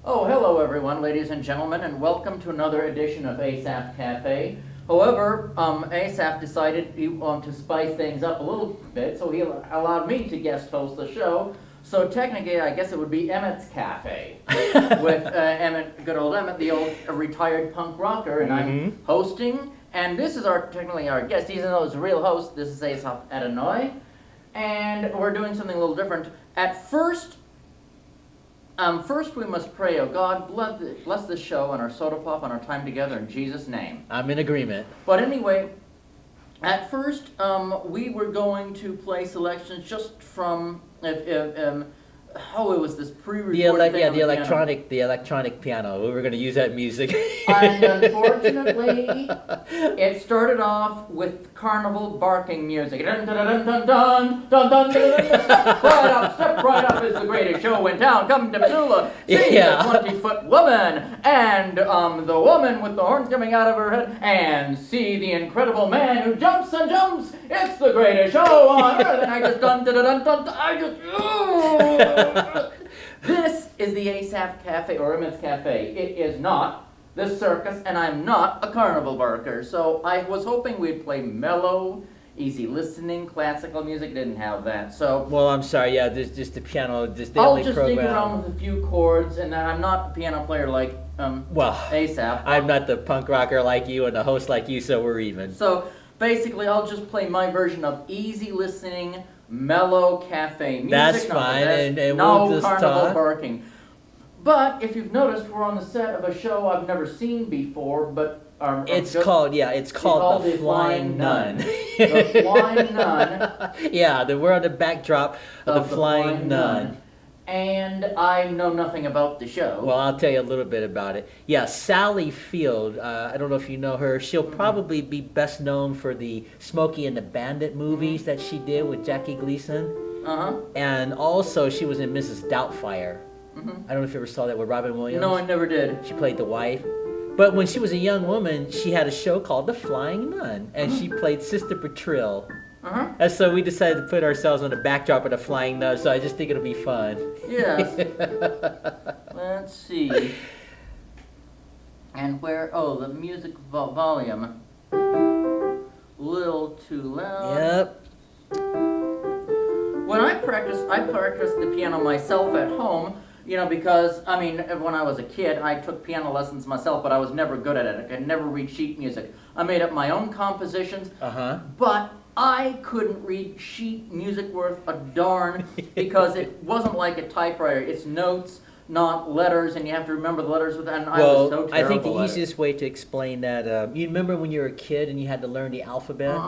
Oh, hello everyone, ladies and gentlemen, and welcome to another edition of Asaph Cafe. However, Asaph decided he wanted to spice things up a little bit, so he allowed me to guest host the show. So technically, I guess it would be Emmett's Cafe, with Emmett, good old Emmett, the old retired punk rocker, and I'm hosting. And this is technically our guest, even though he's a real host. This is Affectionately, and we're doing something a little different. At first, we must pray, oh God, bless this show and our soda pop and our time together in Jesus' name. I'm in agreement. But anyway, at first, we were going to play selections just from, it was this pre-recorded thing on the electronic piano. We were going to use that music. And unfortunately, it started off with carnival barking music. Dun, dun, dun, dun, dun, dun, dun, dun, dun. Step right up is the greatest show in town. Come to Missoula, see the 20-foot woman, and the woman with the horns coming out of her head, and see the incredible man who jumps and jumps. It's the greatest show on earth. And I just dun dun dun dun dun. I just. This is the Asaph Cafe, or Emmett's Cafe. It is not the circus, and I'm not a carnival barker. So I was hoping we'd play mellow, easy listening, classical music. Didn't have that. So well, I'm sorry. Yeah, there's just the piano. Just the I'll only just program. dig around with a few chords, and I'm not a piano player like Asaph. I'm not the punk rocker like you and the host like you, so we're even. So basically, I'll just play my version of easy listening, mellow cafe music. That's fine, and no we'll just carnival talk. barking. But if you've noticed, we're on the set of a show I've never seen before, but it's called the Flying Nun. The Flying Nun. Yeah, we're on the backdrop of the Flying Nun. And I know nothing about the show. Well, I'll tell you a little bit about it. Yeah, Sally Field, I don't know if you know her. She'll probably be best known for the Smokey and the Bandit movies that she did with Jackie Gleason. Uh-huh. And also, she was in Mrs. Doubtfire. I don't know if you ever saw that with Robin Williams. No, I never did. She played the wife. But when she was a young woman, she had a show called The Flying Nun, and she played Sister Bertrille. And so we decided to put ourselves on the backdrop of The Flying Nun, so I just think it'll be fun. Yes. Let's see. And the music volume. Little too loud. Yep. When I practice the piano myself at home, because, when I was a kid, I took piano lessons myself, but I was never good at it. I could never read sheet music. I made up my own compositions, but I couldn't read sheet music worth a darn because it wasn't like a typewriter. It's notes, not letters, and you have to remember the letters. And I was so terrible I think the at easiest way to explain that, you remember when you were a kid and you had to learn the alphabet?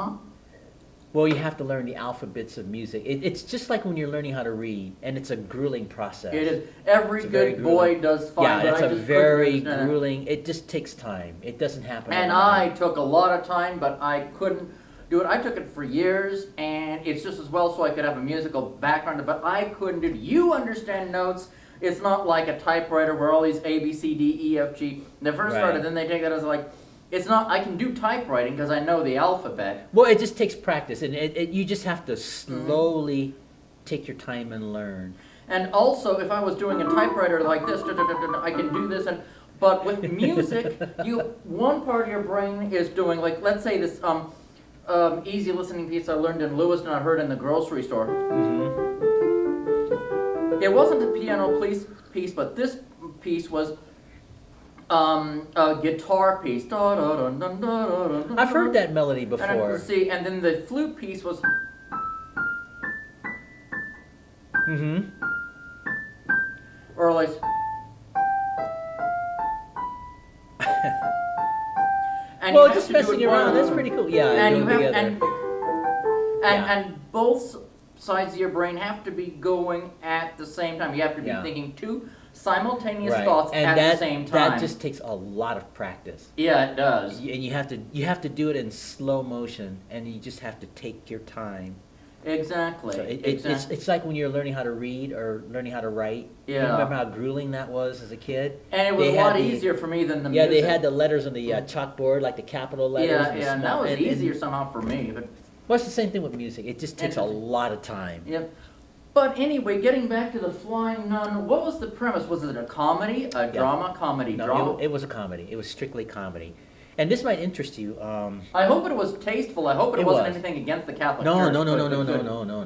Well, you have to learn the alphabets of music. It's just like when you're learning how to read, and it's a grueling process. It is. Every good boy does fine. Yeah, but it's a very grueling. It just takes time. It doesn't happen. And I took a lot of time, but I couldn't do it. I took it for years, and it's just as well so I could have a musical background, but I couldn't do it. You understand notes. It's not like a typewriter where all these A, B, C, D, E, F, G. They first started, then they take that as like, it's not, I can do typewriting because I know the alphabet. Well, it just takes practice, and you just have to slowly take your time and learn. And also, if I was doing a typewriter like this, I can do this, but with music, one part of your brain is doing, like, let's say this easy listening piece I learned in Lewiston, I heard in the grocery store. It wasn't a piano piece, but this piece was a guitar piece. I've heard that melody before. And then the flute piece was. Or like. Well, just messing around, that's pretty cool. Yeah, and you have and both sides of your brain have to be going at the same time. You have to be thinking two simultaneous thoughts at the same time. That just takes a lot of practice. Yeah, it does. And you have to do it in slow motion, and you just have to take your time. Exactly. So it's like when you're learning how to read or learning how to write. Yeah. You remember how grueling that was as a kid? And it was a lot easier for me than the music. Yeah, they had the letters on the chalkboard, like the capital letters. Yeah, and that was easier somehow for me. But well, it's the same thing with music. It just takes a lot of time. Yep. But anyway, getting back to the Flying Nun, what was the premise? Was it a comedy, a drama, comedy, No, drama? it was a comedy. It was strictly comedy. And this might interest you. I hope it was tasteful. I hope it wasn't anything against the Catholic Church.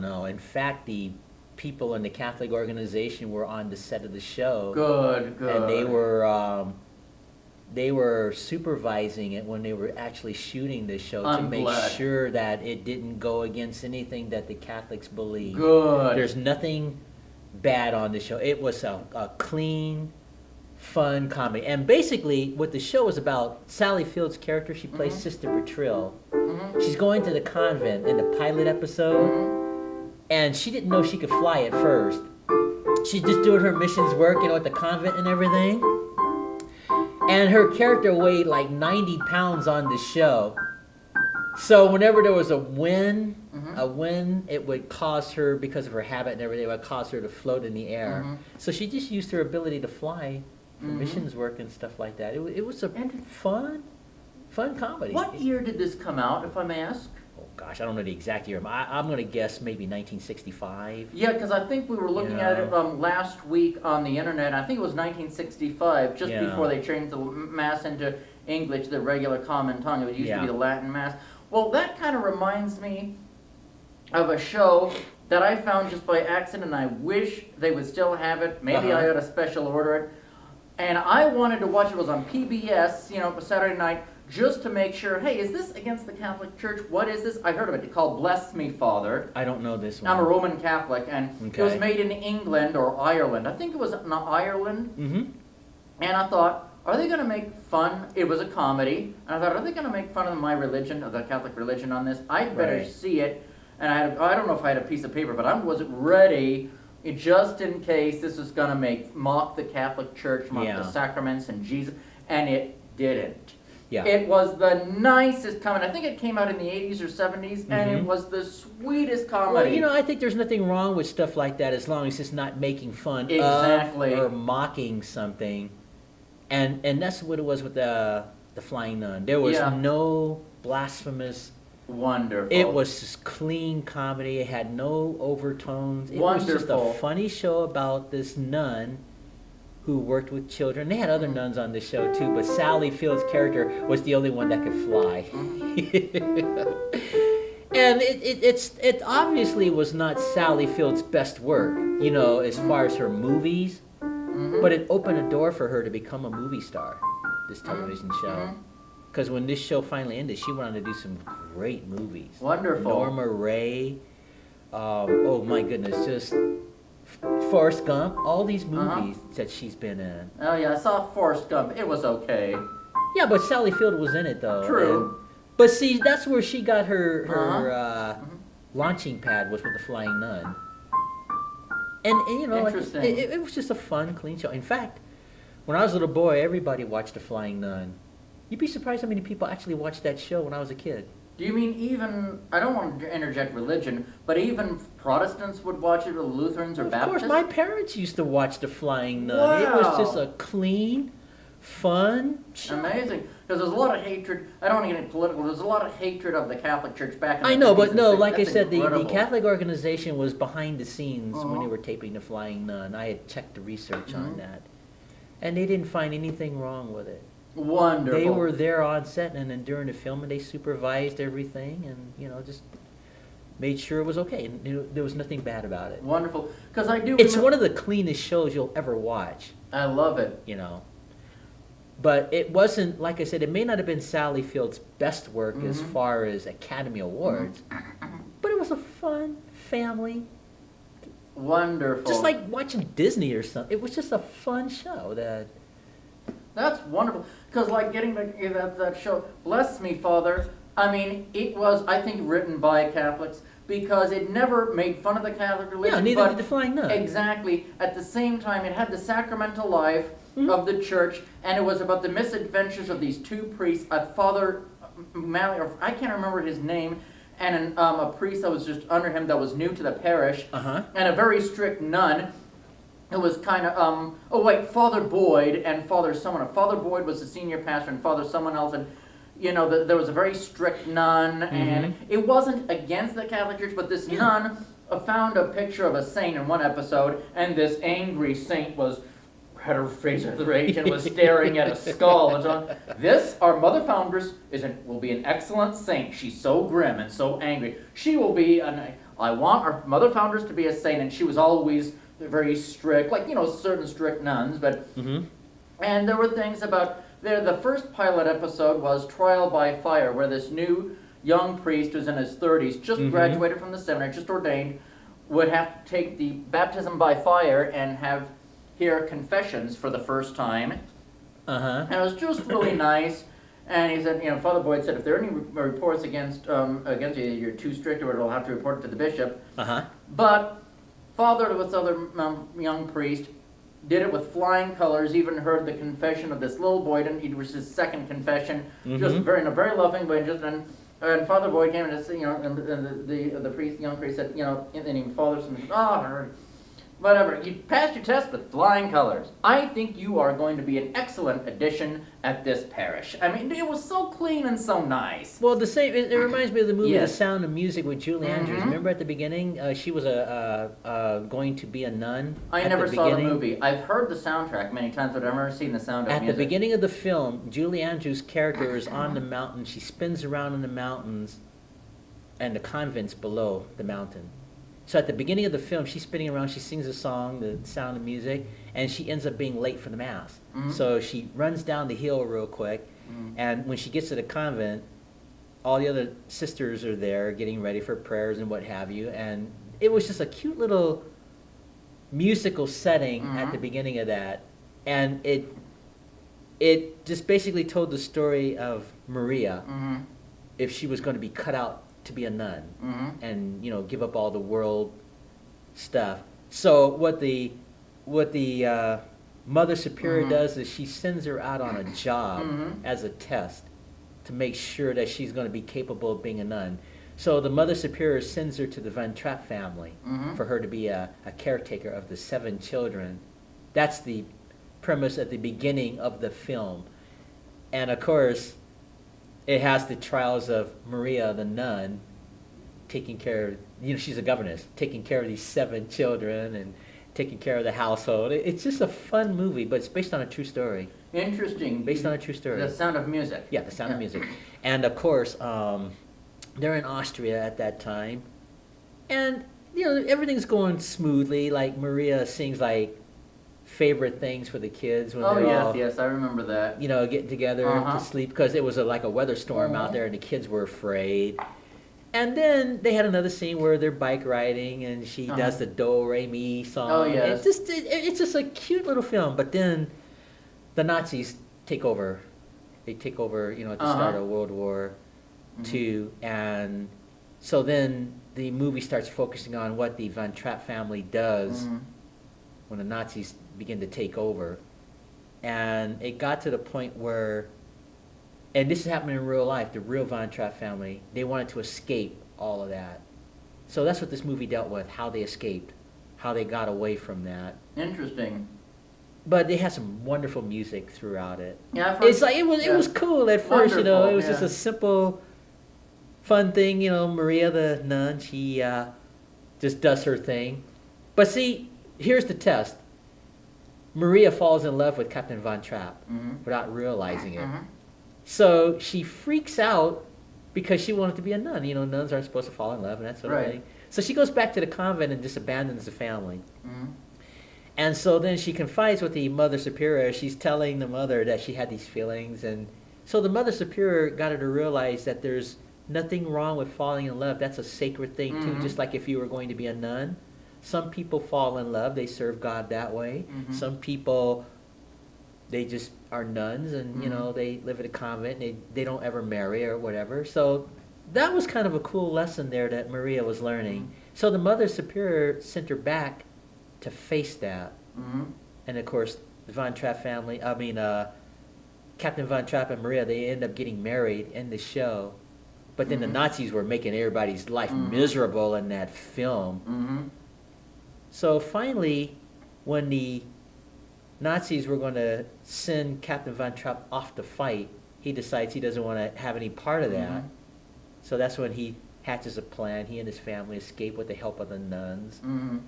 No. In fact, the people in the Catholic organization were on the set of the show. Good. And they were supervising it when they were actually shooting this show to make sure that it didn't go against anything that the Catholics believe. Good. There's nothing bad on the show. It was a clean, fun comedy. And basically, what the show was about, Sally Field's character, she plays Sister Bertrill. She's going to the convent in the pilot episode, and she didn't know she could fly at first. She's just doing her missions work, at the convent and everything. And her character weighed like 90 pounds on the show. So whenever there was a wind, it would cause her, because of her habit and everything, it would cause her to float in the air. So she just used her ability to fly for missions work and stuff like that. It was a fun comedy. What year did this come out, if I may ask? Oh gosh, I don't know the exact year. I'm going to guess maybe 1965. Yeah, because I think we were looking at it last week on the internet. I think it was 1965, just before they changed the Mass into English, the regular common tongue. It used to be the Latin Mass. Well, that kind of reminds me of a show that I found just by accident, and I wish they would still have it. Maybe I ought to special order it. And I wanted to watch it. It was on PBS, Saturday night, just to make sure, hey, is this against the Catholic Church? What is this? I heard of it. It's called Bless Me, Father. I don't know this one. I'm a Roman Catholic, and it was made in England or Ireland. I think it was in Ireland. And I thought, are they going to make fun? It was a comedy. And I thought, are they going to make fun of my religion, of the Catholic religion on this? I'd better see it. And I don't know if I had a piece of paper, but I wasn't ready just in case this was going to mock the Catholic Church, mock the sacraments and Jesus. And it didn't. Yeah. It was the nicest comedy. I think it came out in the 80s or 70s, and it was the sweetest comedy. Well, I think there's nothing wrong with stuff like that as long as it's not making fun of or mocking something. And that's what it was with the Flying Nun. There was no blasphemous. Wonderful. It was just clean comedy. It had no overtones. It was just a funny show about this nun who worked with children. They had other nuns on the show too, but Sally Field's character was the only one that could fly. And it obviously was not Sally Field's best work, as far as her movies, but it opened a door for her to become a movie star, this television show. Because when this show finally ended, she went on to do some great movies. Wonderful. Norma Ray, oh my goodness, just Forrest Gump, all these movies that she's been in. Oh yeah, I saw Forrest Gump. It was okay. Yeah, but Sally Field was in it though. True. But see, that's where she got her launching pad, was with the Flying Nun. And it was just a fun, clean show. In fact, when I was a little boy, everybody watched the Flying Nun. You'd be surprised how many people actually watched that show when I was a kid. Do you mean even, I don't want to interject religion, but even Protestants would watch it, or Lutherans or Baptists? Of course, my parents used to watch the Flying Nun. Wow. It was just a clean, fun show. Amazing. Because there's a lot of hatred, I don't want to get into political, there's a lot of hatred of the Catholic Church back in the 50s but no, like That's I said, the incredible. Catholic organization was behind the scenes when they were taping the Flying Nun. I had checked the research on that. And they didn't find anything wrong with it. Wonderful. They were there on set, and then during the filming, they supervised everything, and just made sure it was okay. And there was nothing bad about it. Wonderful, because I do. It's one of the cleanest shows you'll ever watch. I love it. But it wasn't, like I said, it may not have been Sally Field's best work as far as Academy Awards, but it was a fun family. Wonderful. Just like watching Disney or something. It was just a fun show That's wonderful. Because like getting back to that show, Bless Me, Father, I mean, it was, I think, written by Catholics because it never made fun of the Catholic religion. Yeah, neither did the Flying Nun. Exactly. At the same time, it had the sacramental life of the church, and it was about the misadventures of these two priests, a Father Malley, or I can't remember his name, and a priest that was just under him that was new to the parish, and a very strict nun. It was kind of, Father Boyd and Father someone. Father Boyd was the senior pastor and Father someone else. And, there was a very strict nun. And it wasn't against the Catholic Church, but this nun found a picture of a saint in one episode, and this angry saint had her face at the rage and was staring at a skull and so on. This, our mother foundress, will be an excellent saint. She's so grim and so angry. She will be I want our mother foundress to be a saint, and she was always very strict, like, certain strict nuns, but, and there were things about, the first pilot episode was Trial by Fire, where this new young priest who's in his 30s, just graduated from the seminary, just ordained, would have to take the baptism by fire and hear confessions for the first time. And it was just really nice. And he said, Father Boyd said, if there are any reports against you, you're too strict, or it'll have to report it to the bishop. But Father, this other young priest, did it with flying colors. Even heard the confession of this little boy, and it was his second confession, just in a very loving way. And Father Boyd came and said, and the priest, young priest said, and then Father said, whatever, you passed your test with flying colors. I think you are going to be an excellent addition at this parish. I mean, it was so clean and so nice. Well, it reminds me of the movie The Sound of Music with Julie Andrews. Remember at the beginning, she was going to be a nun? I never saw the movie. I've heard the soundtrack many times, but I've never seen The Sound of Music. At the beginning of the film, Julie Andrews' character is on the mountain. She spins around in the mountains, and the convent's below the mountain. So at the beginning of the film, she's spinning around, she sings a song, The Sound of Music, and she ends up being late for the Mass. So she runs down the hill real quick, and when she gets to the convent, all the other sisters are there getting ready for prayers and what have you, and it was just a cute little musical setting at the beginning of that, and it just basically told the story of Maria, if she was going to be cut out to be a nun and give up all the world stuff. So what the Mother Superior does is she sends her out on a job as a test to make sure that she's going to be capable of being a nun. So the Mother Superior sends her to the Van Trapp family for her to be a caretaker of the 7 children. That's the premise at the beginning of the film. And of course, it has the trials of Maria the nun taking care of, she's a governess, taking care of these 7 children and taking care of the household. It's just a fun movie, but it's based on a true story. Interesting. Based on a true story. The Sound of Music. Yeah, The Sound of Music. And of course, they're in Austria at that time. And, everything's going smoothly. Like Maria sings like favorite things for the kids when they're all, yes, I remember that. Getting together to sleep, because it was like a weather storm out there and the kids were afraid. And then they had another scene where they're bike riding and she does the Do Re Mi song. Oh yes. It's just a cute little film. But then the Nazis take over. They take over, at the start of World War II, and so then the movie starts focusing on what the Van Trapp family does when the Nazis begin to take over. And it got to the point where, and this is happening in real life, the real Van Trapp family, they wanted to escape all of that. So that's what this movie dealt with, how they escaped, how they got away from that. Interesting. But they had some wonderful music throughout it. Yeah, it's like it was cool at first, Wonderful, it was just a simple, fun thing, Maria the nun, she just does her thing. But see, here's the test. Maria falls in love with Captain Van Trapp without realizing it. So she freaks out because she wanted to be a nun. Nuns aren't supposed to fall in love and that sort of thing. So she goes back to the convent and just abandons the family. And so then she confides with the Mother Superior. She's telling the mother that she had these feelings. And so the Mother Superior got her to realize that there's nothing wrong with falling in love. That's a sacred thing too, just like if you were going to be a nun. Some people fall in love. They serve God that way. Some people, they just are nuns and, they live at a convent and they don't ever marry or whatever. So that was kind of a cool lesson there that Maria was learning. So the Mother Superior sent her back to face that. And of course, the Van Trapp family, Captain Van Trapp and Maria, they end up getting married in the show. But then the Nazis were making everybody's life miserable in that film. So finally, when the Nazis were going to send Captain Van Trapp off to fight, he decides he doesn't want to have any part of that. So that's when he hatches a plan. He and his family escape with the help of the nuns, and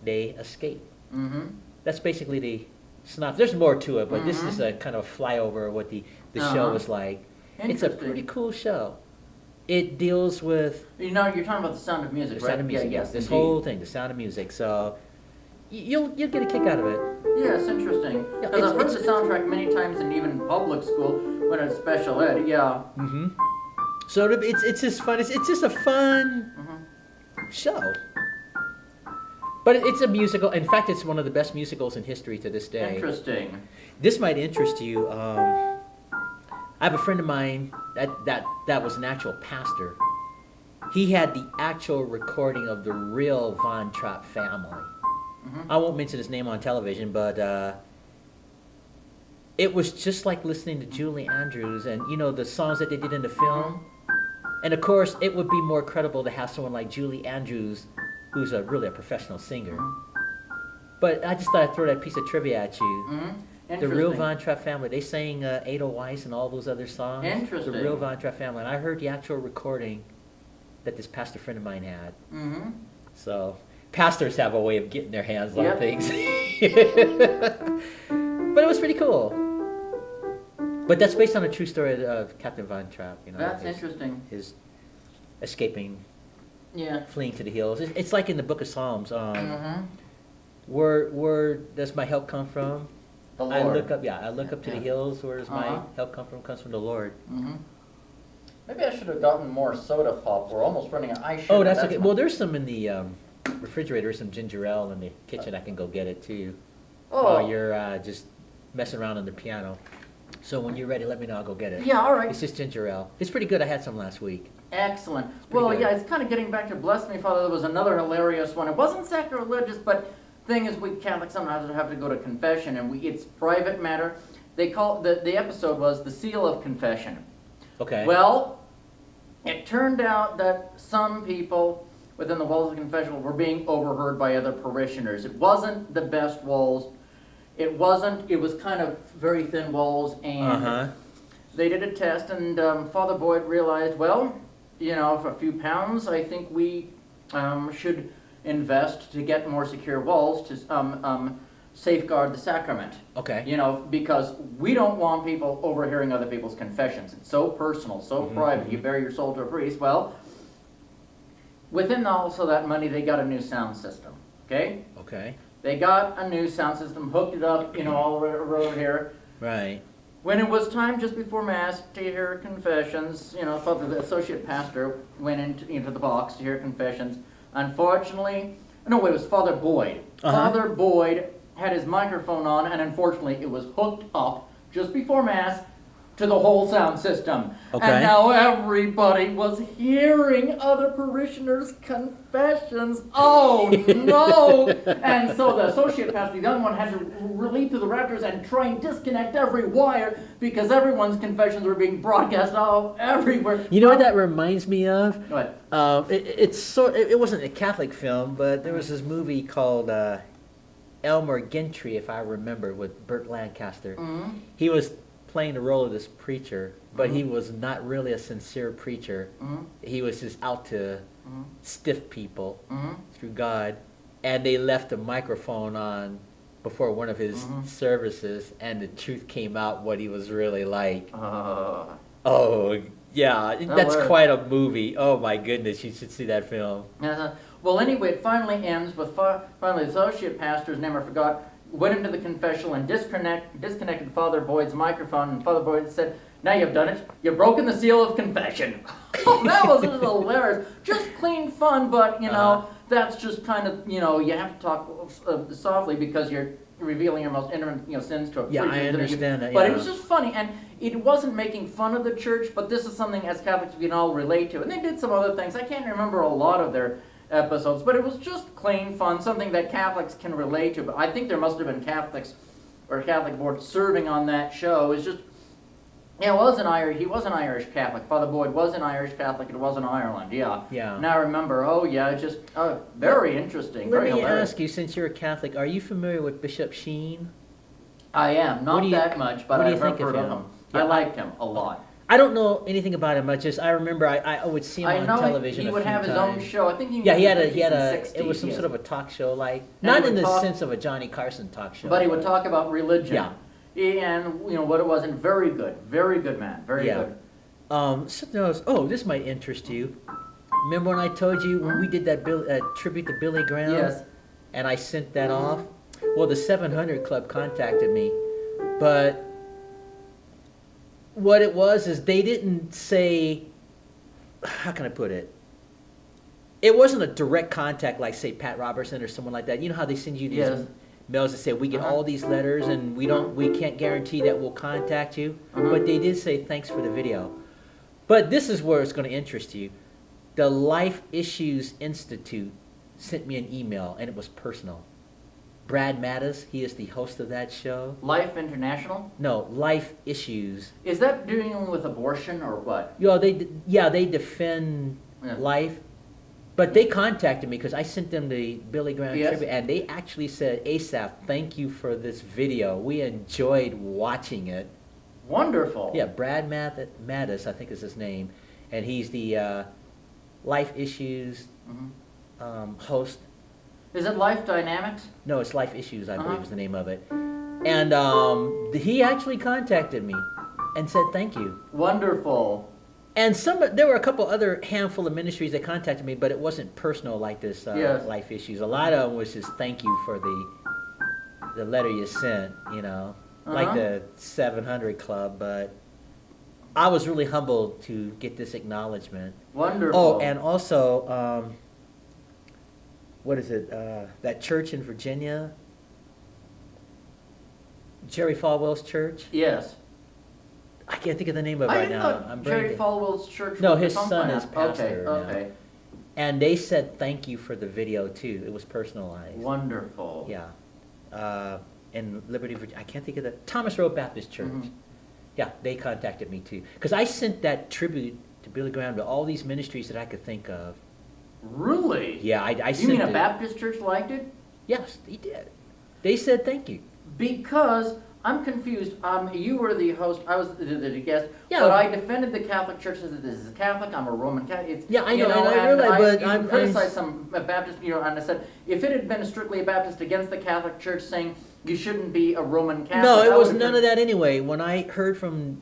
they escape. That's basically the synopsis. There's more to it, but this is a kind of flyover of what the show was like. It's a pretty cool show. It deals with... You know, you're talking about The Sound of Music, The right? Sound of Music, yes. This whole thing, The Sound of Music. So you'll get a kick out of it. Yeah, it's interesting. Because I've heard the soundtrack many times in even public school when it's special ed, yeah. So it's just fun. It's just a fun show. But it's a musical. In fact, it's one of the best musicals in history to this day. Interesting. This might interest you. I have a friend of mine that was an actual pastor. He had the actual recording of the real Von Trapp family. I won't mention his name on television, but it was just like listening to Julie Andrews and, you know, the songs that they did in the film. And of course, it would be more credible to have someone like Julie Andrews, who's really a professional singer. But I just thought I'd throw that piece of trivia at you. The real Von Trapp family, they sang Ada Weiss and all those other songs. Interesting. The real Von Trapp family. And I heard the actual recording that this pastor friend of mine had. So, pastors have a way of getting their hands on things. But it was pretty cool. But that's based on a true story of Captain Von Trapp. You know, that's interesting. His escaping, Yeah. fleeing to the hills. It's like in the Book of Psalms. Where does my help come from? The Lord. I look up to the hills. Where does my help come from? Comes from the Lord. Maybe I should have gotten more soda pop. We're almost running out. I should. Oh, that's okay. Well, there's some in the refrigerator, some ginger ale in the kitchen. I can go get it too. While you're just messing around on the piano. So when you're ready, let me know. I'll go get it. Yeah, all right. It's just ginger ale. It's pretty good. I had some last week. Excellent. Well, good. yeah, it's kind of getting back to Bless Me, Father. There was another hilarious one. It wasn't sacrilegious, but thing is, we Catholics sometimes have to go to confession, and it's private matter. They call the episode was The Seal of Confession. Okay. Well, it turned out that some people within the walls of the confessional were being overheard by other parishioners. It wasn't the best walls. It was kind of very thin walls, and they did a test, and Father Boyd realized, well, you know, for a few pounds, I think we should invest to get more secure walls to safeguard the sacrament. Okay. You know, because we don't want people overhearing other people's confessions. It's so personal, so private. You bare your soul to a priest. Well, within also that money, they got a new sound system. Okay? Okay. They got a new sound system, hooked it up, you know, all over here. Right. When it was time just before Mass to hear confessions, you know, Father, the associate pastor went into the box to hear confessions. Unfortunately, no, it was Father Boyd. Father Boyd had his microphone on, and unfortunately, it was hooked up just before Mass to the whole sound system. Okay. And now everybody was hearing other parishioners' confessions. Oh no! And so the associate pastor, the young one, had to relieve through the rafters and try and disconnect every wire because everyone's confessions were being broadcast all everywhere. You know what that reminds me of? What? It wasn't a Catholic film, but there was this movie called Elmer Gentry, if I remember, with Burt Lancaster. He was playing the role of this preacher, but he was not really a sincere preacher. He was just out to stiff people through God, and they left a microphone on before one of his services, and the truth came out what he was really like. Oh yeah, that's quite a movie. Oh my goodness, you should see that film. Well, anyway, it finally ends with finally the associate pastor's name I forgot went into the confessional and disconnected Father Boyd's microphone, and Father Boyd said, "Now you've done it. You've broken the seal of confession." That was just hilarious. Just clean fun, but, you know, that's just kind of, you know, you have to talk softly because you're revealing your most intimate, you know, sins to a preacher. Yeah, I understand that, But yeah. it was just funny, and it wasn't making fun of the church, but this is something as Catholics we can all relate to. And they did some other things. I can't remember a lot of their episodes, but it was just clean fun, something that Catholics can relate to. But I think there must have been Catholics or Catholic board serving on that show. It's just, yeah, he was an Irish Catholic. Father Boyd was an Irish Catholic. It was in Ireland, yeah. Now I remember, it's just very interesting. Let very me hilarious. ask you, since you're a Catholic, are you familiar with Bishop Sheen? I am, not that much, but I've heard of him. Yeah, I liked him a lot. I don't know anything about him. I remember I would see him I on know television. he a would few have his times. own show. I think he Yeah, was he in had the 50s and a. 60s, It was some yes. sort of a talk show, like he not would in the talk- sense of a Johnny Carson talk show. But he would talk about religion. Yeah. And what it was, and very good man, very Yeah. good. Something else. Oh, this might interest you. Remember when I told you when we did that tribute to Billy Graham? Yes. And I sent that off? Well, the 700 Club contacted me, but what it was is they didn't say, how can I put it? It wasn't a direct contact like, say, Pat Robertson or someone like that. You know how they send you these Yes. mails that say, we get all these letters and we can't guarantee that we'll contact you. Uh-huh. But they did say, thanks for the video. But this is where it's going to interest you. The Life Issues Institute sent me an email, and it was personal. Brad Mattis, he is the host of that show. Life International? No, Life Issues. Is that dealing with abortion or what? They defend Yeah. life. But they contacted me because I sent them the Billy Graham Yes. tribute, and they actually said, Asaph, thank you for this video. We enjoyed watching it. Wonderful. Yeah, Brad Mattis, I think is his name, and he's the Life Issues host. Is it Life Dynamics? No, it's Life Issues, I believe Uh-huh. is the name of it. And he actually contacted me and said thank you. Wonderful. And there were a couple other handful of ministries that contacted me, but it wasn't personal like this Yes. Life Issues. A lot of them was just thank you for the letter you sent, like the 700 Club. But I was really humbled to get this acknowledgement. Wonderful. Oh, and also, what is it? That church in Virginia, Jerry Falwell's church. Yes. I can't think of the name of it I right didn't now. thought Jerry Falwell's church No, was his the punk son band. is pastor now. Okay. And they said thank you for the video too. It was personalized. Wonderful. Yeah. In Liberty, Virginia. I can't think of the Thomas Road Baptist Church. Mhm. Yeah, they contacted me too. Because I sent that tribute to Billy Graham to all these ministries that I could think of. Really? Yeah, I You sent mean a it. Baptist church liked it? Yes, they did. They said thank you. Because I'm confused. You were the host. I was the guest. Yeah. But I defended the Catholic Church as this is a Catholic. I'm a Roman Catholic. Yeah, I know, and I realize, but you I'm criticized some Baptist, and I said if it had been strictly a Baptist against the Catholic Church, saying you shouldn't be a Roman Catholic. No, it I was would've none been- of that anyway. When I heard from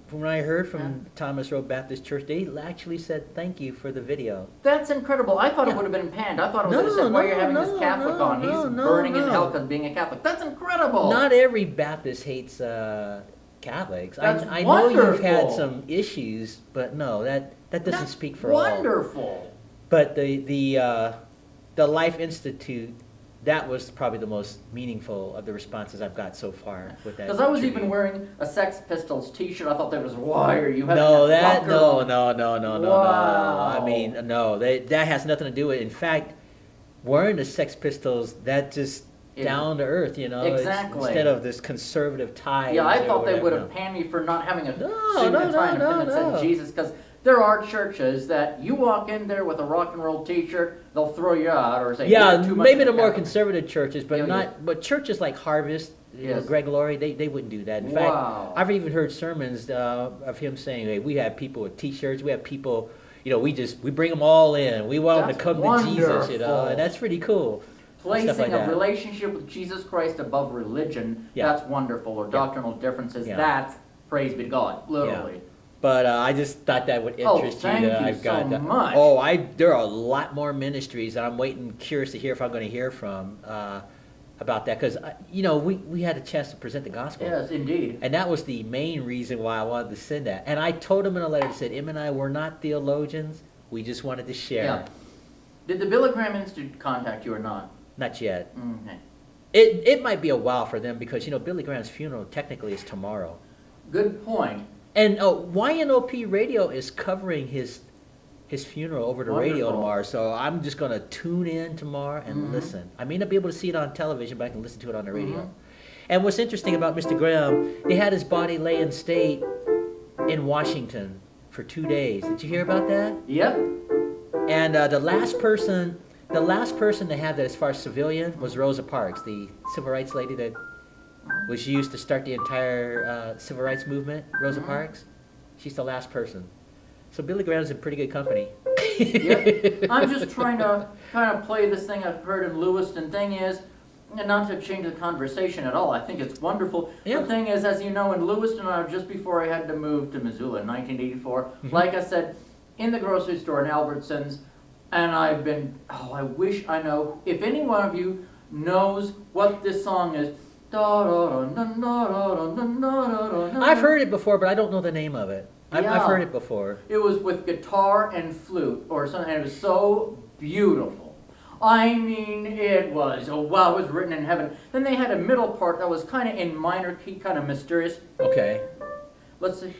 Thomas Road Baptist Church, they actually said thank you for the video. That's incredible. I thought Yeah. it would have been panned. I thought it was No, they said, why no, you're having this no, Catholic no, on. He's no, burning in no. hell because being a Catholic. That's incredible. Not every Baptist hates Catholics. That's I know you've had wonderful. some issues, but no, that doesn't That's speak for all. wonderful. But the Life Institute, that was probably the most meaningful of the responses I've got so far with that. Because I was tribute. even wearing a Sex Pistols T-shirt. I thought that was why are you having No, that rocker no. on? No. Wow. I mean, no, that has nothing to do with it. In fact, wearing the Sex Pistols, that just Yeah. down to earth, It's Exactly. instead of this conservative tie. Yeah, I thought they would have panned me for not having a No, signet no, tie and a no, pin that said no. Jesus. Because there are churches that you walk in there with a rock and roll T-shirt, they'll throw you out or say, Yeah, "You're too much maybe of a the more Catholic." conservative churches, but Yeah, not. But churches like Harvest, Yes. Greg Laurie, they wouldn't do that. In Wow. fact, I've even heard sermons of him saying, "Hey, we have people with T-shirts. We have people, we bring them all in. We want them That's to come to Jesus, wonderful. and that's pretty cool." Placing Stuff like a that. relationship with Jesus Christ above religion, Yeah. that's wonderful. Or doctrinal differences, Yeah. that's praise be to God, literally. But I just thought that would Oh, interest thank you. That you I've got so that. much. Oh, there are a lot more ministries that I'm curious to hear if I'm going to hear from about that, because we had a chance to present the gospel. Yes, indeed. And that was the main reason why I wanted to send that. And I told him in a letter that said, Em and I were not theologians. We just wanted to share. Yeah. Did the Billy Graham Institute contact you or not? Not yet. Okay. It might be a while for them because, Billy Graham's funeral technically is tomorrow. Good point. And YNOP Radio is covering his funeral over the radio Wonderful. tomorrow. So I'm just going to tune in tomorrow and listen. I may not be able to see it on television, but I can listen to it on the radio. And what's interesting about Mr. Graham, they had his body lay in state in Washington for 2 days. Did you hear about that? Yep. And the last person to have that as far as civilian was Rosa Parks, the civil rights lady that was used to start the entire civil rights movement, Rosa Parks. She's the last person. So Billy Graham's in pretty good company. Yep. I'm just trying to kind of play this thing I've heard in Lewiston. Thing is, and not to change the conversation at all, I think it's wonderful. Yeah. The thing is, as you know, in Lewiston, just before I had to move to Missoula in 1984, like I said, in the grocery store in Albertsons, and I've been, I wish I know, if any one of you knows what this song is. I've heard it before, but I don't know the name of it. I've heard it before. It was with guitar and flute or something, and it was so beautiful. I mean, it was, oh wow, it was written in heaven. Then they had a middle part that was kind of in minor key, kind of mysterious. Okay. Let's see.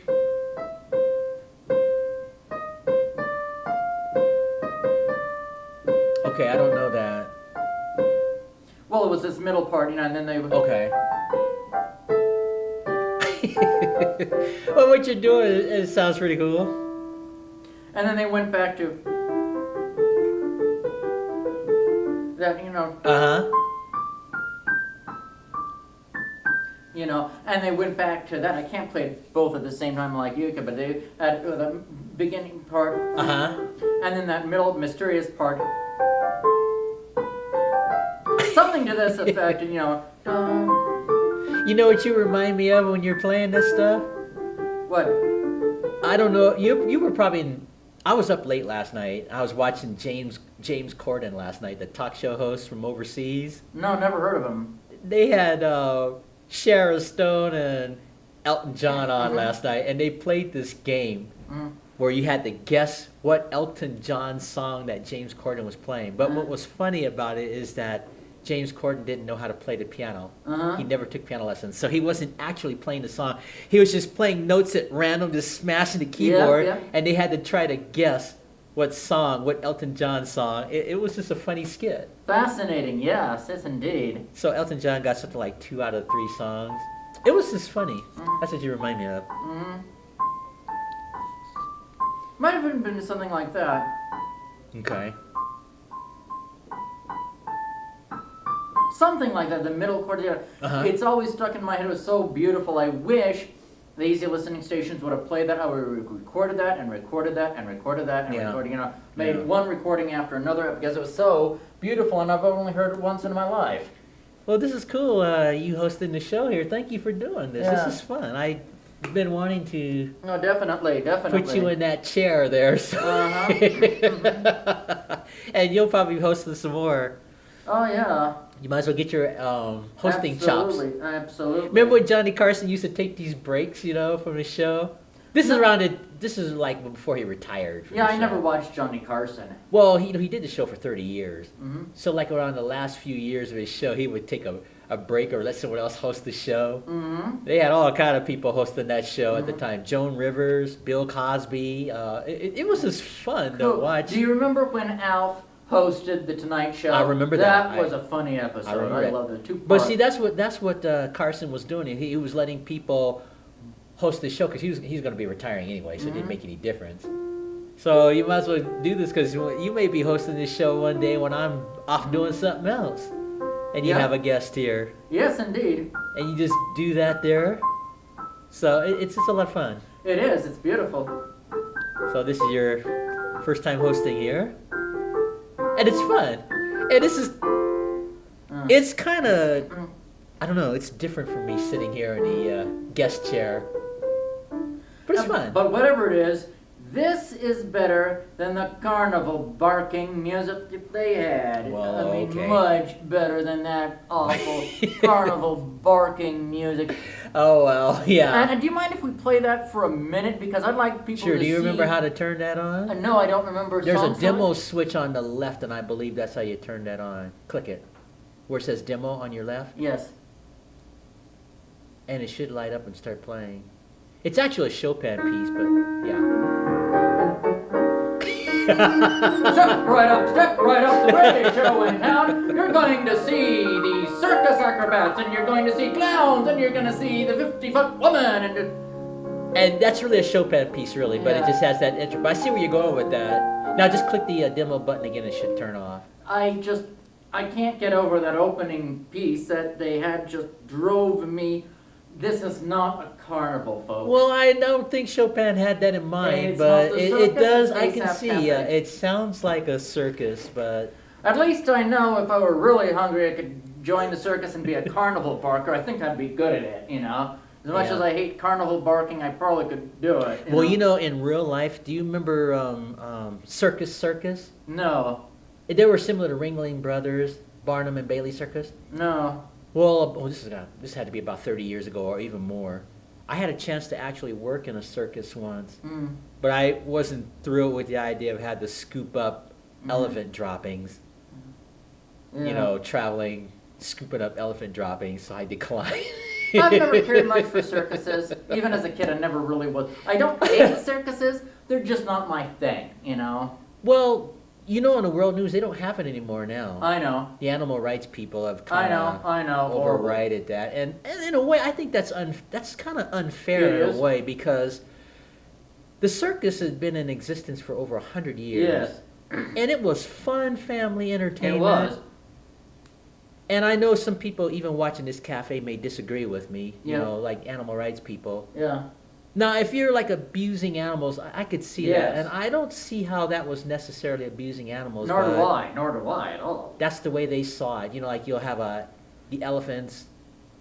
Okay, I don't know that. Well, it was this middle part, and then they would... Okay. Well, what you're doing, it sounds pretty cool. And then they went back to... that, Uh-huh. And they went back to that. I can't play both at the same time like you can, but they had the beginning part. Uh-huh. And then that middle mysterious part. Something to this effect, You know what you remind me of when you're playing this stuff? What? I don't know. You were probably I was up late last night. I was watching James Corden last night, the talk show host from overseas. No, never heard of him. They had Sharon Stone and Elton John on last night, and they played this game where you had to guess what Elton John song that James Corden was playing. But what was funny about it is that James Corden didn't know how to play the piano. He never took piano lessons, so he wasn't actually playing the song. He was just playing notes at random, just smashing the keyboard, and they had to try to guess what Elton John song. It was just a funny skit. Fascinating, yes, indeed. So Elton John got something like 2 out of 3 songs. It was just funny. That's what you remind me of. Might have even been something like that. Okay. Something like that, the middle chord. It's always stuck in my head. It was so beautiful. I wish the easy listening stations would have played that. I would have recorded that and recorded that and recorded that and recorded, made one recording after another because it was so beautiful, and I've only heard it once in my life. Well, this is cool. You hosting the show here. Thank you for doing this. Yeah. This is fun. I've been wanting to No, definitely. put you in that chair there. So. And you'll probably host this some more. Oh, yeah. You might as well get your hosting chops. Absolutely. Remember when Johnny Carson used to take these breaks, from the show? This is like before he retired. Yeah, I never watched Johnny Carson. Well, he did the show for 30 years. So like around the last few years of his show, he would take a break or let someone else host the show. They had all kind of people hosting that show at the time. Joan Rivers, Bill Cosby. It was just fun to watch. Do you remember when Alf hosted the Tonight Show? I remember that. That was a funny episode. I loved it. But see, that's what Carson was doing. He was letting people host the show because he's going to be retiring anyway, so it didn't make any difference. So you might as well do this because you may be hosting this show one day when I'm off doing something else, and you have a guest here. Yes, indeed. And you just do that there. So it's just a lot of fun. It is. It's beautiful. So this is your first time hosting here. And it's fun. And this is... It's kind of... I don't know. It's different from me sitting here in the guest chair. But it's fun. But whatever it is, this is better than the carnival barking music that they had. Well, much better than that awful carnival barking music. Oh, well, yeah. And do you mind if we play that for a minute? Because I'd like people to see... Sure, do you remember how to turn that on? No, I don't remember. There's a demo switch on the left, and I believe that's how you turn that on. Click it. Where it says demo on your left. Yes. And it should light up and start playing. It's actually a Chopin piece, but yeah. Step right up, the greatest show in town. You're going to see the circus acrobats, and you're going to see clowns, and you're going to see the 50-foot woman, and that's really a Chopin piece, really, but it just has that intro. But I see where you're going with that. Now just click the demo button again, and it should turn off. I can't get over that opening piece that they had just drove me This is not a carnival, folks. Well, I don't think Chopin had that in mind, It's but not the it circus, does. it's I can Asaph see. Cafe. It sounds like a circus, but At least I know if I were really hungry, I could join the circus and be a carnival barker. I think I'd be good at it, you know? As much Yeah. as I hate carnival barking, I probably could do it. in real life, do you remember Circus? No, They were similar to Ringling Brothers, Barnum and Bailey Circus. no. Well, this had to be about 30 years ago or even more. I had a chance to actually work in a circus once, Mm. but I wasn't thrilled with the idea of having to scoop up Mhm. elephant droppings. Yeah. You know, scooping up elephant droppings, so I declined. I've never cared much for circuses. Even as a kid, I never really was. I don't hate circuses. They're just not my thing, you know? Well, in the world news, they don't have it anymore now. I know. The animal rights people have I kind know. of I know. Horrible. overrided that, and in a way, I think that's kind of unfair It in is. a way, because the circus has been in existence for over 100 years, Yes, and it was fun family entertainment. it was. And I know some people even watching this cafe may disagree with me, Yeah. like animal rights people. Yeah. Now, if you're like abusing animals, I could see that, Yes. and I don't see how that was necessarily abusing animals. Nor do but I. Nor do I at all. That's the way they saw it. Like you'll have the elephants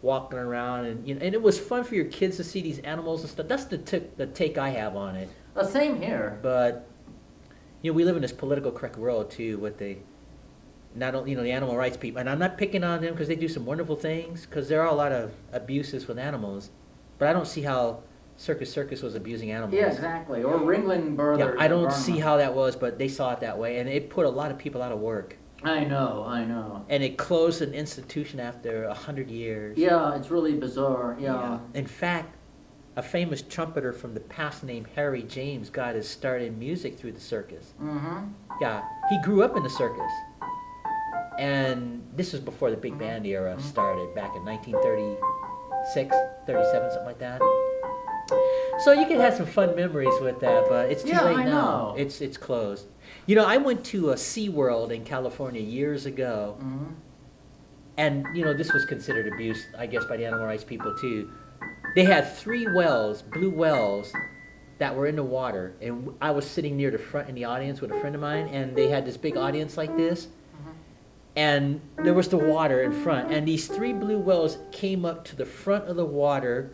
walking around, and and it was fun for your kids to see these animals and stuff. That's the take I have on it. The same here. But we live in this political correct world too, with the the animal rights people, and I'm not picking on them because they do some wonderful things. Because there are a lot of abuses with animals, but I don't see how Circus was abusing animals. Yeah, exactly. Or Ringling Brothers. Yeah, I don't or see Barnum. how that was, but they saw it that way, and it put a lot of people out of work. I know. I know. And it closed an institution after 100 years. Yeah, it's really bizarre. Yeah. In fact, a famous trumpeter from the past named Harry James got his start in music through the circus. Mm-hmm. Yeah, he grew up in the circus. And this was before the big band era started, back in 1936, 37, something like that. So you can have some fun memories with that, but it's too Yeah, late I now. know. It's closed. I went to a SeaWorld in California years ago, Mm-hmm. and this was considered abuse, I guess, by the animal rights people too. They had 3 wells, blue wells, that were in the water, and I was sitting near the front in the audience with a friend of mine, and they had this big audience like this, and there was the water in front, and these 3 blue whales came up to the front of the water.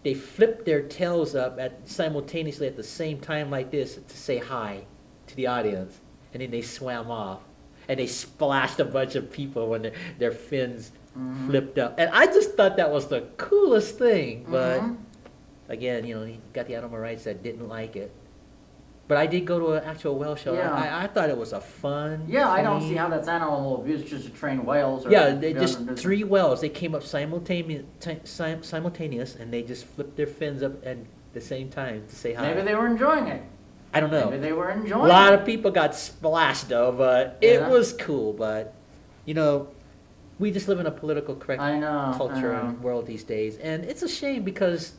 They flipped their tails up simultaneously at the same time like this to say hi to the audience, and then they swam off, and they splashed a bunch of people when their fins flipped up, and I just thought that was the coolest thing. But again, you got the animal rights that didn't like it. But I did go to an actual whale show. Yeah. I thought it was a fun. Yeah, I don't clean- see how that's animal abuse just to train whales. Or Yeah, they just 3 whales. They came up simultaneous, and they just flipped their fins up at the same time to say hi. Maybe they were enjoying it. I don't know. Maybe they were A enjoying lot it. of people got splashed though, but it Yeah. was cool. But we just live in a political correct I know. culture I know. and world these days, and it's a shame because